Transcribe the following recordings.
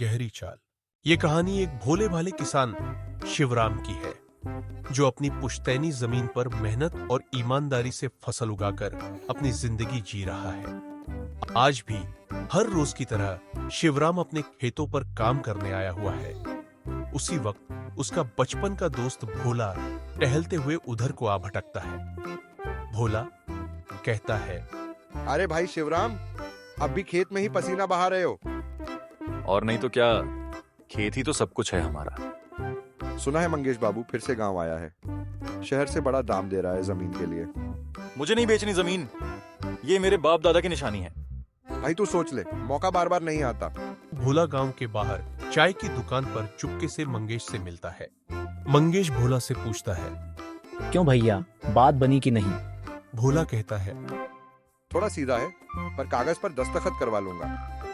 गहरी चाल। ये कहानी एक भोले भाले किसान शिवराम की है, जो अपनी पुश्तैनी जमीन पर मेहनत और ईमानदारी से फसल उगाकर अपनी जिंदगी जी रहा है। आज भी हर रोज की तरह शिवराम अपने खेतों पर काम करने आया हुआ है। उसी वक्त उसका बचपन का दोस्त भोला टहलते हुए उधर को आ भटकता है। भोला कहता है, अरे भाई शिवराम, अब भी खेत में ही पसीना बहा रहे हो? और नहीं तो क्या, खेत ही तो सब कुछ है हमारा। सुना है मंगेश बाबू फिर से गांव आया है। शहर से बड़ा दाम दे रहा है जमीन के लिए। मुझे नहीं बेचनी जमीन, ये मेरे बाप दादा की निशानी है। भाई तू सोच ले, मौका बार बार नहीं आता। भोला गांव के बाहर चाय की दुकान पर चुपके से मंगेश से मिलता है। मंगेश भोला से पूछता है, क्यों भैया, बात बनी कि नहीं? भोला कहता है, थोड़ा सीधा है, पर कागज पर दस्तखत करवा लूंगा।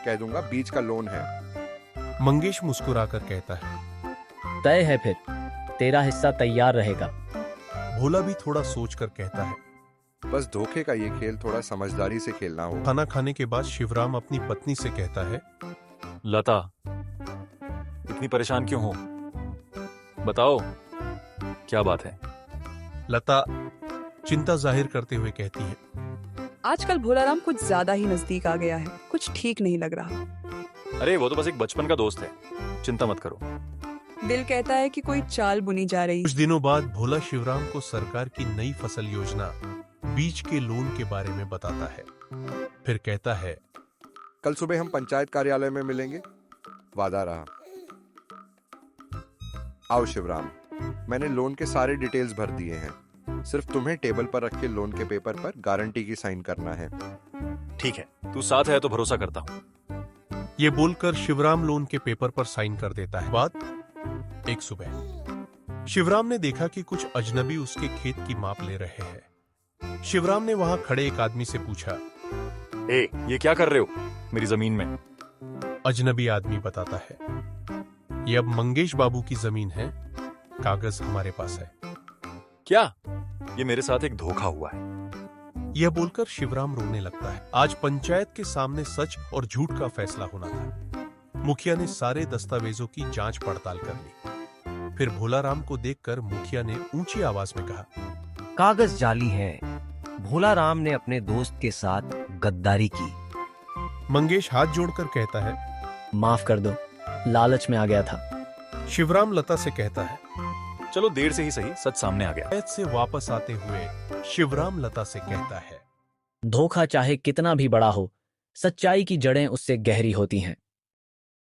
कह दूंगा बीज का लोन है। मंगेश मुस्कुराकर कहता है, तय है, फिर तेरा हिस्सा तैयार रहेगा। भोला भी थोड़ा सोचकर कहता है। बस धोखे का ये खेल थोड़ा समझदारी से खेलना होगा। खाना खाने के बाद शिवराम अपनी पत्नी से कहता है, लता, इतनी परेशान क्यों हो? बताओ क्या बात है? लता चिंता जाहिर करते हुए कहती है, आजकल भोलाराम कुछ ज्यादा ही नजदीक आ गया है। कुछ ठीक नहीं लग रहा। अरे वो तो बस एक बचपन का दोस्त है, चिंता मत करो। दिल कहता है कि कोई चाल बुनी जा रही। कुछ दिनों बाद भोला शिवराम को सरकार की नई फसल योजना बीज के लोन के बारे में बताता है। फिर कहता है, कल सुबह हम पंचायत कार्यालय में मिलेंगे, वादा रहा। आओ शिवराम, मैंने लोन के सारे डिटेल्स भर दिए हैं। सिर्फ तुम्हें टेबल पर रख के लोन के पेपर पर गारंटी की साइन करना है। ठीक है, तू साथ है तो भरोसा करता हूँ। ये बोलकर शिवराम लोन के पेपर पर साइन कर देता है। बाद एक सुबह शिवराम ने देखा कि कुछ अजनबी उसके खेत की माप ले रहे हैं। शिवराम ने वहां खड़े एक आदमी से पूछा, ए, ये क्या कर रहे हो मेरी जमीन में? अजनबी आदमी बताता है, ये अब मंगेश बाबू की जमीन है, कागज हमारे पास है। क्या? ये मेरे साथ एक धोखा हुआ है। यह बोलकर शिवराम रोने लगता है। आज पंचायत के सामने सच और झूठ का फैसला होना था। मुखिया ने सारे दस्तावेजों की जांच पड़ताल कर ली। फिर भोलाराम को देखकर मुखिया ने ऊंची आवाज में कहा, कागज जाली है। भोलाराम ने अपने दोस्त के साथ गद्दारी की। मंगेश हाथ जोड़कर कहता है, माफ कर दो, लालच में आ गया था। शिवराम लता से कहता है। चलो देर से ही सही, सच सामने आ गया। पंचायत से वापस आते हुए शिवराम लता से कहता है, धोखा चाहे कितना भी बड़ा हो, सच्चाई की जड़ें उससे गहरी होती हैं।